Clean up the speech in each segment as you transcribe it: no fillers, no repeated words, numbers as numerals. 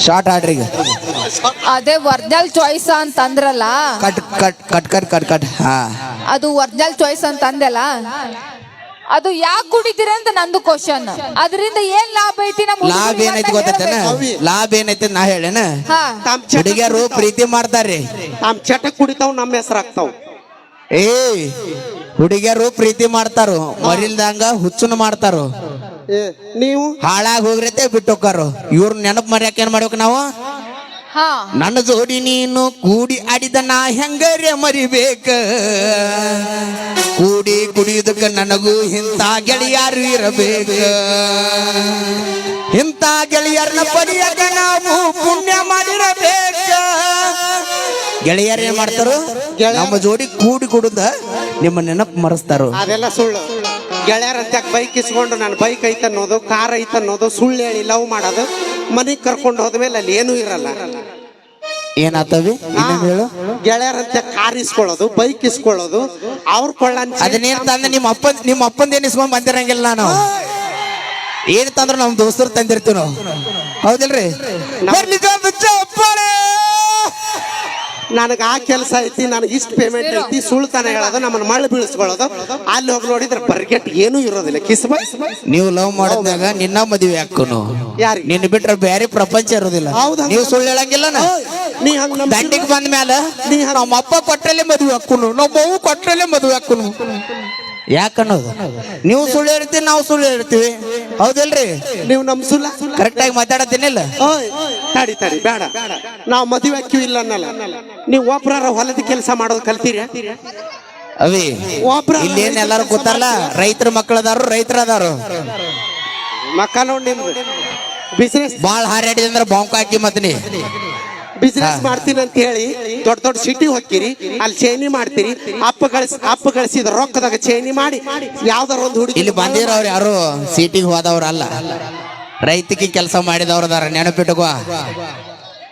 Short ಆಡ್ರಿಗೆ ಅದೇ original choice ಅಂತ ಅಂದ್ರಲ್ಲ, cut cut cut cut cut cut ಹಾ ಅದು ಒರಿಜಿನಲ್ ಚಾಯ್ಸ್ ಅಂತ ಅಂದೆಲ್ಲ, ಅದು ಯಾಕೆ ಕುಡಿತೀರ ಅಂತ ನಂದು ಕ್ವಶನ್. ಅದರಿಂದ ಏನ್ ಲಾಭ ಐತಿ? ನಮ್ಮ ಲಾಭ ಏನೈತಿ ಗೊತ್ತೇನ? ಲಾಭ ಏನೈತಿ ನಾ ಹೇಳೇನ? ತಮ್ಮ ಚಟ ಹುಡುಗಿಯರು ಪ್ರೀತಿ ಮಾಡ್ತಾರ್ರಿ, ತಮ್ಮ ಚಟ ಕುಡಿತಾವ್ ನಮ್ಮ ಹೆಸರಾಗ್ತಾವ್. ಏ ಹುಡುಗಿಯರು ಪ್ರೀತಿ ಮಾಡ್ತಾರು, ಮರಿಲ್ದಂಗ ಹುಚ್ಚುನ ಮಾಡ್ತಾರು, ನೀವು ಹಾಳಾಗಿ ಹೋಗ್ರತೆ ಬಿಟ್ಟು ಹೋಗಾರು. ಇವ್ರ ನೆನಪು ಮರ್ಯಾಕ ಏನ್ ಮಾಡ್ಬೇಕು ನಾವು? ಹಾ ನನ್ನ ಜೋಡಿ ನೀನು ಕೂಡಿ ಆಡಿದ ನಾ ಹೆಂಗರೆ ಮರಿಬೇಕ, ಕೂಡಿ ಕುಡಿಯುದಕ್ಕ ನನಗೂ ಇಂಥ ಗೆಳೆಯರು ಇರಬೇಕ, ಇಂಥ ಗೆಳೆಯರನ್ನ ಪಡೆಯಕ ನಾವು ಪುಣ್ಯ ಮಾಡಿರಬೇಕ. ಗೆಳೆಯರು ಏನ್ ಮಾಡ್ತಾರು? ನಮ್ಮ ಜೋಡಿ ಕೂಡಿ ಕುಡುದ ನಿಮ್ಮ ನೆನಪು ಮರೆಸ್ತಾರು. ಅದೆಲ್ಲ ಸುಳ್ಳು. ಗೆಳೆಯರಂತ ಬೈಕ್ ಇಸ್ಕೊಂಡು ನನ್ನ ಬೈಕ್ ಐತ ಅನ್ನೋದು, ಕಾರ್ ಐತ ಅನ್ನೋದು ಸುಳ್ಳು ಹೇಳಿ ಲವ್ ಮಾಡೋದು, ಮನೆಗೆ ಕರ್ಕೊಂಡು ಹೋದ್ಮೇಲೆ ಅಲ್ಲಿ ಏನೂ ಇರಲ್ಲ. ಏನಾತವಿ ಹೇಳು? ಗೆಳೆಯರಂತ ಕಾರ್ ಇಸ್ಕೊಳ್ಳೋದು, ಬೈಕ್ ಇಸ್ಕೊಳ್ಳೋದು, ಅವ್ರ ಕೊಳ್ಳ ಅದನ್ನೇನ್ ತಂದ ನಿಮ್ಮ ಅಪ್ಪಂದ ಏನ್ ಇಸ್ಕೊಂಡ್ ಬಂದಿರಂಗಿಲ್ಲ. ನಾನು ಏನ್ ತಂದ್ರ ನಮ್ ದೋಸ್ತರು ತಂದಿರ್ತೀವಿ ನಾವು, ಹೌದಿಲ್ರಿ? ನನಗೆ ಆ ಕೆಲಸ ಐತಿ, ನನಗೆ ಇಷ್ಟು ಪೇಮೆಂಟ್ ಐತಿ, ಸುಳ್ತಾನ ಹೇಳೋದು, ನಮ್ಮನ್ನ ಮಳ್ಳು ಬೀಳಿಸ್ಕೊಳ್ಳೋದು. ಅಲ್ಲಿ ಹೋಗಿ ನೋಡಿದ್ರೆ ಬರ್ಗೆಟ್ ಏನೂ ಇರೋದಿಲ್ಲ. ಕಿಸ್ಬ ನೀವು ಲವ್ ಮಾಡಿದಾಗ ನಿನ್ನ ಮದುವೆ ಹಾಕೋನು, ಯಾರಿಗೆ? ನಿನ್ನ ಬಿಟ್ರೆ ಬೇರೆ ಪ್ರಪಂಚ ಇರೋದಿಲ್ಲ. ಹೌದಾ? ನೀವು ಸುಳ್ಳು ಹೇಳಂಗಿಲ್ಲ. ನೀ ಹಂಗ ದಂಡಿಗೆ ಬಂದ ಮ್ಯಾಲ ನಮ್ಮ ಅಪ್ಪ ಕೊಟ್ರಲ್ಲೇ ಮದುವೆ ಹಾಕೋನು, ನಮ್ಮ ಬಹೂ ಕೊಟ್ರಲ್ಲೇ ಮದುವೆ ಹಾಕೋನು ಯಾಕನ್ನೋದು? ನೀವು ಸುಳ್ಳು ಹೇಳ್ತೀವಿ, ನಾವು ಸುಳ್ಳು ಹೇಳ್ತೀವಿ, ಹೌದಿಲ್ರಿ? ನೀವು ನಮ್ ಸುಳ್ಳ ಕರೆಕ್ಟ್ ಆಗಿ ಮಾತಾಡತ್ತೀನಿಲ್ಲ? ತಡಿ ತಡಿ ಬೇಡ, ನಾವು ಮದುವೆ ಹಾಕಿವಿ ಇಲ್ಲ ಅನ್ನಲ್ಲ. ನೀವು ಒಬ್ರಾರ ಹೊಲದ ಕೆಲಸ ಮಾಡೋದು ಕಲ್ತೀರಿ? ಅವಿ ಇಲ್ಲೇನ್ ಎಲ್ಲಾರು ಕೂತಾರಲ್ಲ, ರೈತರ ಮಕ್ಕಳದಾರು, ರೈತರದಾರು. ಮಕ್ಕ ನೋಡಿ ನಿಮ್ದು ಬಿಸ್ನೆಸ್ ಬಾಳ್ ಹಾರಾಡಿದಂದ್ರ ಬಾಂಕ್ ಹಾಕಿ ಮತ್ನಿ ಬಿಸ್ನೆಸ್ ಮಾಡ್ತೀನಿ ಅಂತ ಹೇಳಿ ದೊಡ್ಡ ದೊಡ್ಡ ಸಿಟಿ ಹೋಗ್ತೀರಿ, ಅಲ್ಲಿ ಚೈನಿ ಮಾಡ್ತೀರಿ. ಅಪ್ಪ ಗಳಿಸಿದ ರೊಕ್ಕದಾಗ ಚೈನಿ ಮಾಡಿ ಯಾವ್ದಾರ ಒಂದು ಹುಡುಗಿ ಇಲ್ಲಿ ಬಂದಿರೋರು ಯಾರು ಸಿಟಿಗೆ ಹೋದವ್ರಲ್ಲ, ರೈತಕ್ಕೆ ಕೆಲಸ ಮಾಡಿದವ್ರದಾರ, ನೆನಪಿಟ್ಟುಕೋ.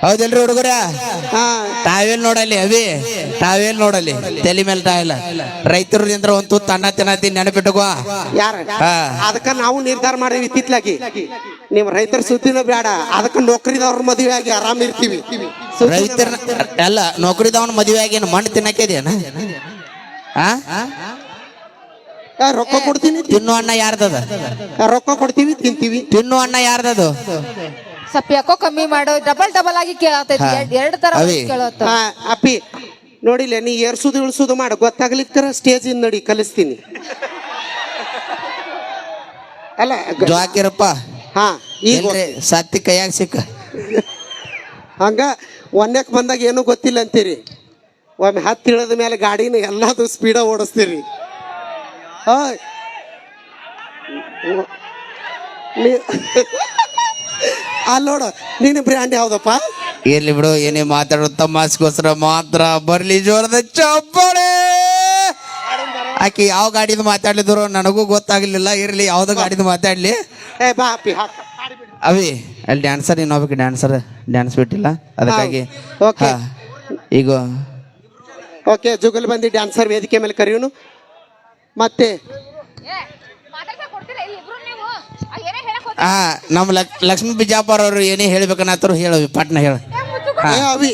ಹೌದಿಲ್ರಿ ಹುಡುಗರ? ತಾವೇಲ್ ನೋಡಲಿ ಅವಿ, ತಾವೇಲ್ ನೋಡಲಿ, ತಲೆ ಮೇಲೆ ತಾಯಿಲ್ಲ. ರೈತರಿಂದ ಒಂದು ತುತ್ತು ಅನ್ನ ತಿನ್ನತಿ, ನೆನಪಿಟ್ಟುಕೋ. ಯಾರ ಅದಕ್ಕ ನಾವು ನಿರ್ಧಾರ ಮಾಡೀವಿ ಇತ್ತಿತ್ಲಾಗಿ, ನೀವು ರೈತರ ಸುದ್ದಿನ ಬೇಡ, ಅದಕ್ಕೆ ನೌಕರಿದವ್ರ ಮದುವೆ ಆಗಿ ಆರಾಮ್ ಇರ್ತೀವಿ. ರೈತರ ಅಲ್ಲ, ನೌಕರಿದವನ್ ಮದುವೆ ಆಗಿ ಮಣ್ಣು ತಿನ್ನಕ್ಕಿದೇನ? ರೊಕ್ಕ ಕೊಡ್ತೀನಿ, ತಿನ್ನು ಅಣ್ಣ ಯಾರ್ದದ? ರೊಕ್ಕ ಕೊಡ್ತೀವಿ, ತಿಂತೀವಿ. ತಿನ್ನು ಅಣ್ಣ ಯಾರ್ದದು? ಸ್ವಲ್ಪ ಯಾಕೋ ಕಮ್ಮಿ ಮಾಡೋ, ಡಬಲ್ ಆಗಿ ಕೇಳತೈತಿ, ಎರಡು ತರ ಕೇಳತ್ತ. ಅಪ್ಪಿ ನೋಡಿಲ್ಲ, ನೀ ಏರ್ಸುದು ಇಳಿಸುದು ಮಾಡು, ಗೊತ್ತಾಗ್ಲಿಕ್ಕರ ಸ್ಟೇಜ್ ಇಂದ ನಡಿ ಕಲಿಸ್ತೀನಿ. ಅಲ್ಲ ಹಾಕಿರಪ್ಪ. ಹಾ ಈಗ ಸತ್ತಿ ಕೈಯಾಗ ಸಿಕ್ಕ ಹಂಗ ಒನ್ಯಕ್ ಬಂದಾಗ ಏನು ಗೊತ್ತಿಲ್ಲ ಅಂತೀರಿ, ಒಮ್ಮೆ ಹತ್ತಿ ಇಳಿದ ಮೇಲೆ ಗಾಡಿನ ಎಲ್ಲದು ಸ್ಪೀಡ ಓಡಿಸ್ತೀರಿ. ಅಲ್ಲಿ ನೋಡು, ನೀನು ಬ್ರ್ಯಾಂಡ್ ಯಾವ್ದಪ್ಪ? ಇರ್ಲಿ ಬಿಡು, ಏನೇ ಮಾತಾಡೋ ತಮಾಸ್ಗೋಸ್ಕರ ಮಾತ್ರ ಬರ್ಲಿ ಜೋರದ ಚಪ್ಪಾಳೆ. ಆಕಿ ಯಾವ ಗಾಡಿದು ಮಾತಾಡ್ಲಿದ್ರು ನನಗೂ ಗೊತ್ತಾಗ್ಲಿಲ್ಲ. ಇರ್ಲಿ, ಯಾವ್ದು ಗಾಡಿದು ಮಾತಾಡ್ಲಿ. ಬಾ ಅಪ್ಪಿ ಅವಿ ಅಲ್ಲಿ ಡ್ಯಾನ್ಸರ್ ಇನ್ನೊಬ್ಬಕ್ಕೆ ಡ್ಯಾನ್ಸ್ ಬಿಟ್ಟಿಲ್ಲ, ಅದಕ್ಕಾಗಿ ಈಗ ಓಕೆ ಜುಗಲ್ ಬಂದಿ ಡ್ಯಾನ್ಸರ್ ವೇದಿಕೆ ಮೇಲೆ ಕರೆಯೋನು. ಮತ್ತೆ ನಮ್ಮ ಲಕ್ಷ್ಮೀ ಬಿಜಾಪುರ ಅವರು ಏನೇ ಹೇಳ್ಬೇಕನ್ನತ್ತರು ಹೇಳವಿ, ಪಟ್ನ ಹೇಳ. ಅವಿ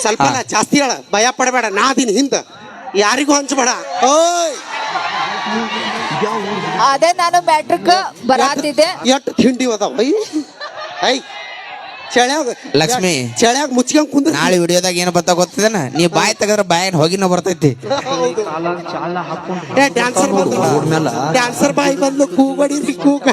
ಸ್ವಲ್ಪ ಜಾಸ್ತಿ ಹೇಳ, ಭಯ ಪಡಬೇಡ, ನಾ ದಿನ ಹಿಂದ ಯಾರಿಗೂ ಹಂಚಬೇಡ. ಓಯ್ ಅದೇ ನಾನು ಮ್ಯಾಟ್ರಿಕ್ ಬರಾತಿದ್ದೆ. ಎಷ್ಟು ತಿಂಡಿ ಅದಾವ ಐ ಚಳ್ಯಾಗ ಲಕ್ಷ್ಮಿ, ಚಳ್ಯಾಗ ಮುಚ್ಕೊಂಡ್ ಕುಂದ್ರ. ನಾಳೆ ವಿಡಿಯೋದಾಗ ಏನು ಬರ್ತಾ ಗೊತ್ತದೇನ? ನೀ ಬಾಯಿ ತೆಗದ್ರ ಬಾಯಿನ ಹೋಗಿನ ಬರ್ತೈತಿ. ಡ್ಯಾನ್ಸರ್ ಬಾಯಿ ಬಂದು ಕೂಗಡಿ ಕೂಗ